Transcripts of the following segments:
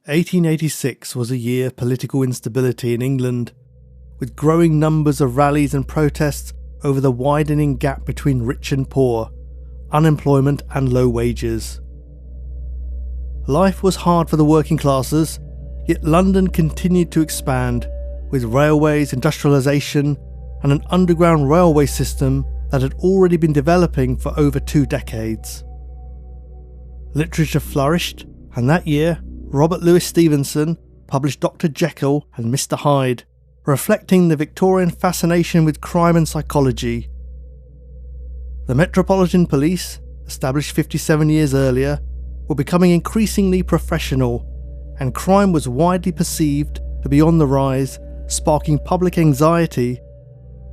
1886 was a year of political instability in England, with growing numbers of rallies and protests over the widening gap between rich and poor, unemployment and low wages. Life was hard for the working classes, yet London continued to expand, with railways, industrialisation, and an underground railway system that had already been developing for over 2 decades. Literature flourished, and that year, Robert Louis Stevenson published Dr. Jekyll and Mr. Hyde, reflecting the Victorian fascination with crime and psychology. The Metropolitan Police, established 57 years earlier, were becoming increasingly professional, and crime was widely perceived to be on the rise, sparking public anxiety,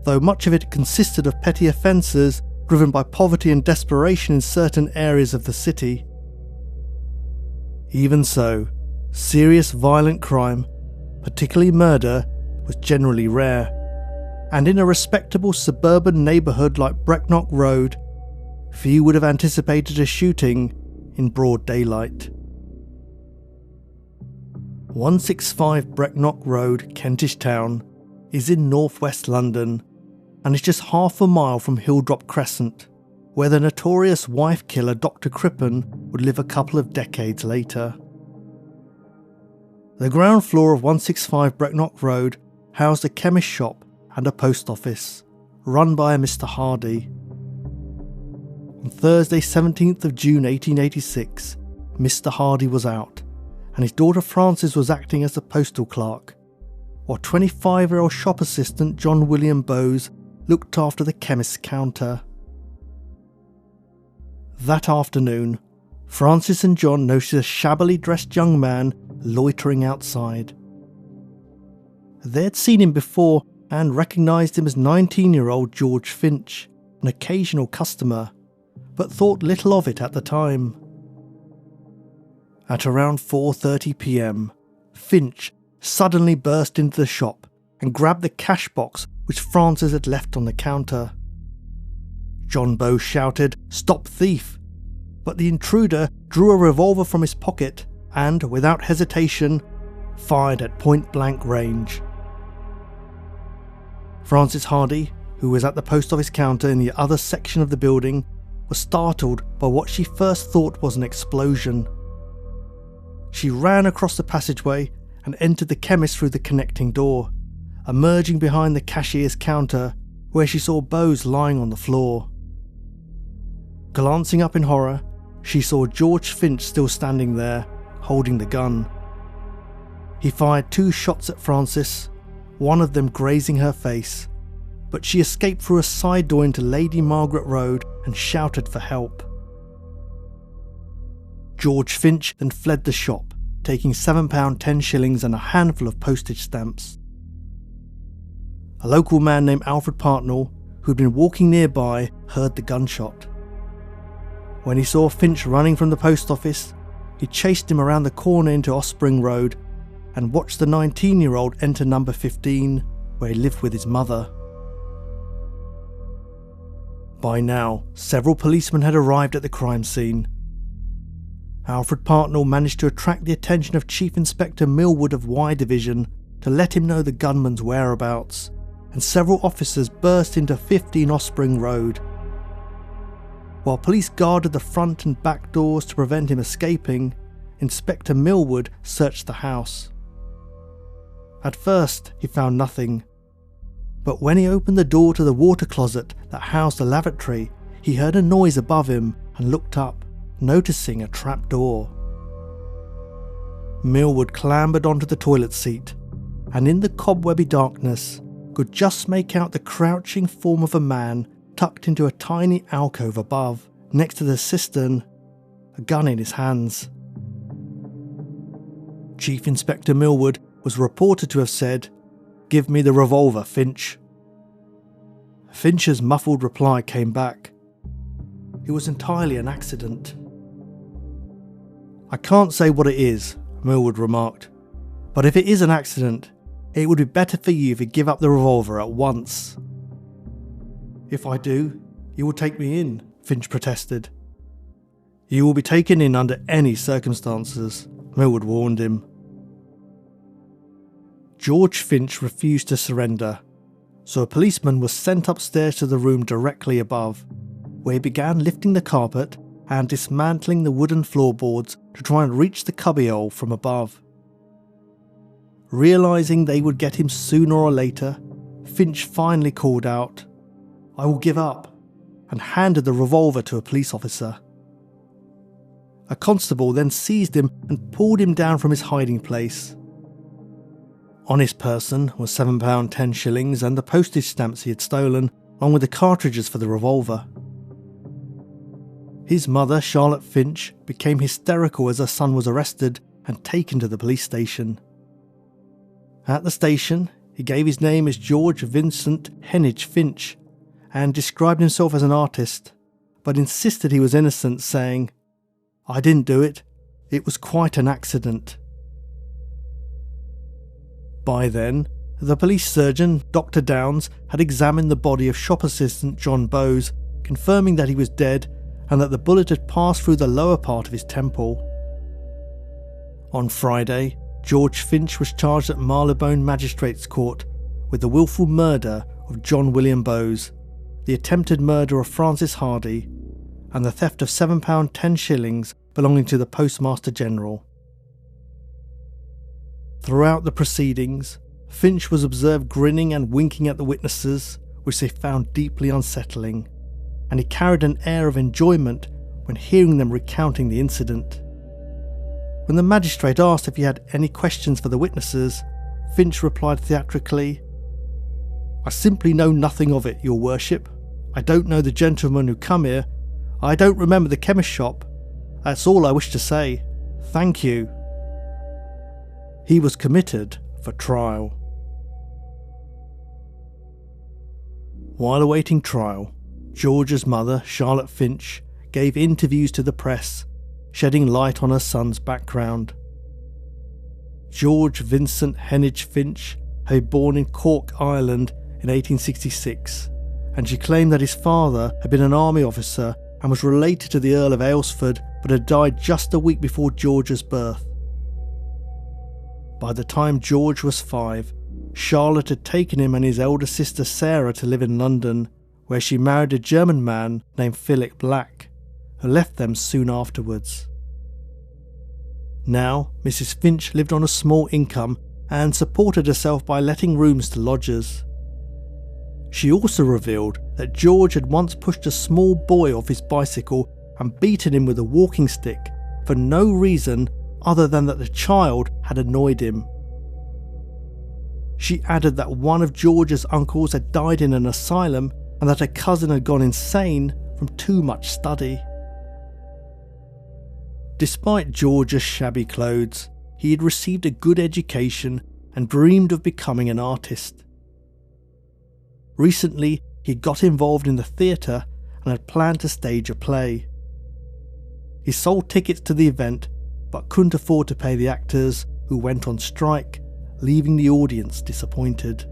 though much of it consisted of petty offences driven by poverty and desperation in certain areas of the city. Even so, serious violent crime, particularly murder, was generally rare, and in a respectable suburban neighbourhood like Brecknock Road, few would have anticipated a shooting in broad daylight. 165 Brecknock Road, Kentish Town, is in northwest London, and is just half a mile from Hilldrop Crescent, where the notorious wife killer Dr. Crippen would live a couple of decades later. The ground floor of 165 Brecknock Road housed a chemist shop and a post office, run by a Mr. Hardy. On Thursday 17th of June 1886, Mr. Hardy was out, and his daughter Frances was acting as the postal clerk, while 25-year-old shop assistant John William Bowes looked after the chemist's counter. That afternoon, Francis and John noticed a shabbily dressed young man loitering outside. They had seen him before and recognised him as 19-year-old George Finch, an occasional customer, but thought little of it at the time. At around 4:30 p.m, Finch suddenly burst into the shop and grabbed the cash box which Francis had left on the counter. John Bowes shouted, "Stop thief!" but the intruder drew a revolver from his pocket and, without hesitation, fired at point-blank range. Frances Hardy, who was at the post office counter in the other section of the building, was startled by what she first thought was an explosion. She ran across the passageway and entered the chemist through the connecting door, emerging behind the cashier's counter, where she saw Bowes lying on the floor. Glancing up in horror, she saw George Finch still standing there, holding the gun. He fired 2 shots at Frances, one of them grazing her face, but she escaped through a side door into Lady Margaret Road and shouted for help. George Finch then fled the shop, taking £7 10 and a handful of postage stamps. A local man named Alfred Partnell, who had been walking nearby, heard the gunshot. When he saw Finch running from the post office, he chased him around the corner into Offspring Road and watched the 19-year-old enter number 15, where he lived with his mother. By now, several policemen had arrived at the crime scene. Alfred Partnell managed to attract the attention of Chief Inspector Millwood of Y Division to let him know the gunman's whereabouts, and several officers burst into 15 Offspring Road. While police guarded the front and back doors to prevent him escaping, Inspector Millwood searched the house. At first, he found nothing, but when he opened the door to the water closet that housed the lavatory, he heard a noise above him and looked up, noticing a trap door. Millwood clambered onto the toilet seat, and in the cobwebby darkness, could just make out the crouching form of a man tucked into a tiny alcove above, next to the cistern, a gun in his hands. Chief Inspector Millwood was reported to have said, "Give me the revolver, Finch." Finch's muffled reply came back. It was entirely an accident. "I can't say what it is," Millwood remarked, "but if it is an accident, it would be better for you if you give up the revolver at once." "If I do, you will take me in," Finch protested. "You will be taken in under any circumstances," Millwood warned him. George Finch refused to surrender, so a policeman was sent upstairs to the room directly above, where he began lifting the carpet and dismantling the wooden floorboards to try and reach the cubbyhole from above. Realising they would get him sooner or later, Finch finally called out, "I will give up," and handed the revolver to a police officer. A constable then seized him and pulled him down from his hiding place. On his person was £7 10 shillings and the postage stamps he had stolen, along with the cartridges for the revolver. His mother, Charlotte Finch, became hysterical as her son was arrested and taken to the police station. At the station, he gave his name as George Vincent Kentish Finch and described himself as an artist, but insisted he was innocent, saying, "I didn't do it. It was quite an accident." By then, the police surgeon, Dr. Downs, had examined the body of shop assistant John Bowes, confirming that he was dead and that the bullet had passed through the lower part of his temple. On Friday, George Finch was charged at Marylebone Magistrates Court with the willful murder of John William Bowes, the attempted murder of Francis Hardy, and the theft of £7 10 shillings belonging to the Postmaster General. Throughout the proceedings, Finch was observed grinning and winking at the witnesses, which they found deeply unsettling, and he carried an air of enjoyment when hearing them recounting the incident. When the magistrate asked if he had any questions for the witnesses, Finch replied theatrically, "I simply know nothing of it, your worship. I don't know the gentlemen who come here. I don't remember the chemist shop. That's all I wish to say. Thank you." He was committed for trial. While awaiting trial, George's mother, Charlotte Finch, gave interviews to the press, shedding light on her son's background. George Vincent Kentish Finch had been born in Cork, Ireland in 1866, and she claimed that his father had been an army officer and was related to the Earl of Aylesford, but had died just a week before George's birth. By the time George was 5, Charlotte had taken him and his elder sister Sarah to live in London, where she married a German man named Philip Black, who left them soon afterwards. Now, Mrs. Finch lived on a small income and supported herself by letting rooms to lodgers. She also revealed that George had once pushed a small boy off his bicycle and beaten him with a walking stick for no reason other than that the child had annoyed him. She added that one of George's uncles had died in an asylum and that her cousin had gone insane from too much study. Despite George's shabby clothes, he had received a good education and dreamed of becoming an artist. Recently, he got involved in the theatre and had planned to stage a play. He sold tickets to the event, but couldn't afford to pay the actors, who went on strike, leaving the audience disappointed.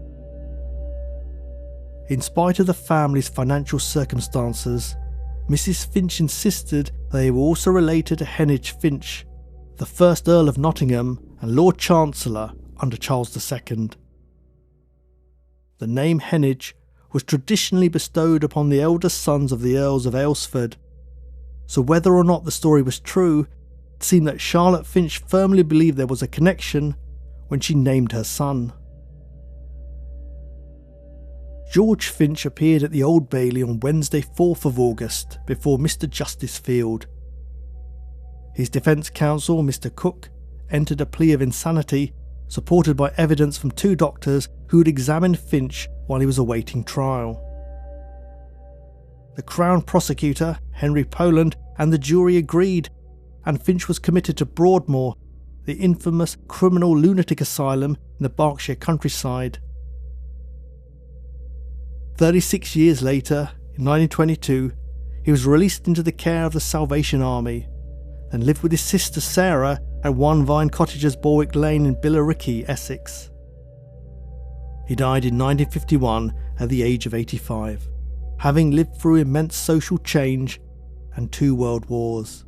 In spite of the family's financial circumstances, Mrs. Finch insisted they were also related to Kentish Finch, the first Earl of Nottingham and Lord Chancellor under Charles II. The name Kentish was traditionally bestowed upon the eldest sons of the Earls of Aylesford, so whether or not the story was true, it seemed that Charlotte Finch firmly believed there was a connection when she named her son. George Finch appeared at the Old Bailey on Wednesday 4th of August before Mr. Justice Field. His defence counsel, Mr. Cook, entered a plea of insanity, supported by evidence from 2 doctors who had examined Finch while he was awaiting trial. The Crown Prosecutor, Henry Poland, and the jury agreed, and Finch was committed to Broadmoor, the infamous criminal lunatic asylum in the Berkshire countryside. 36 years later, in 1922, he was released into the care of the Salvation Army, and lived with his sister Sarah at 1 Vine Cottages, Borwick Lane in Billericay, Essex. He died in 1951 at the age of 85, having lived through immense social change and 2 world wars.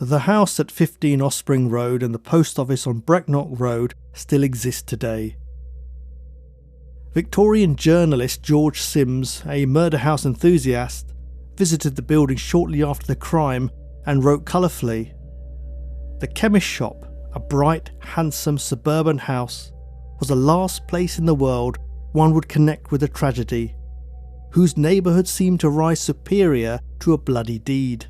The house at 15 Offspring Road and the post office on Brecknock Road still exist today. Victorian journalist George Sims, a murder house enthusiast, visited the building shortly after the crime and wrote colourfully, "The chemist shop, a bright, handsome suburban house, was the last place in the world one would connect with a tragedy, whose neighbourhood seemed to rise superior to a bloody deed.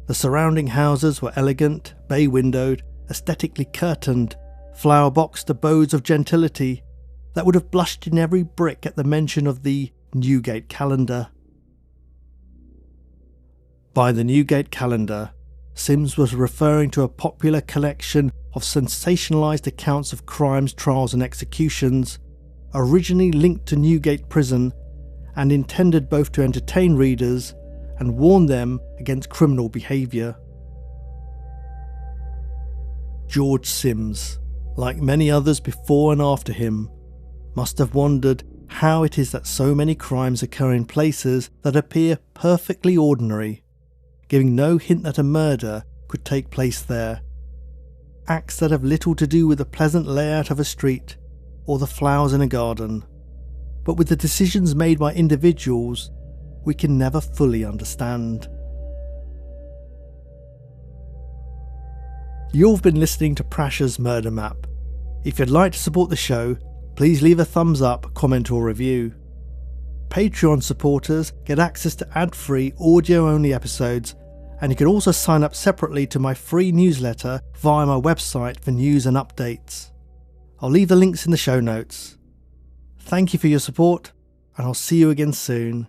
The surrounding houses were elegant, bay-windowed, aesthetically curtained, flower-boxed abodes of gentility that would have blushed in every brick at the mention of the Newgate Calendar." By the Newgate Calendar, Sims was referring to a popular collection of sensationalised accounts of crimes, trials and executions, originally linked to Newgate Prison and intended both to entertain readers and warn them against criminal behaviour. George Sims, like many others before and after him, must have wondered how it is that so many crimes occur in places that appear perfectly ordinary, giving no hint that a murder could take place there. Acts that have little to do with the pleasant layout of a street or the flowers in a garden, but with the decisions made by individuals we can never fully understand. You've been listening to Prash's Murder Map. If you'd like to support the show, please leave a thumbs up, comment or review. Patreon supporters get access to ad-free audio-only episodes, and you can also sign up separately to my free newsletter via my website for news and updates. I'll leave the links in the show notes. Thank you for your support, and I'll see you again soon.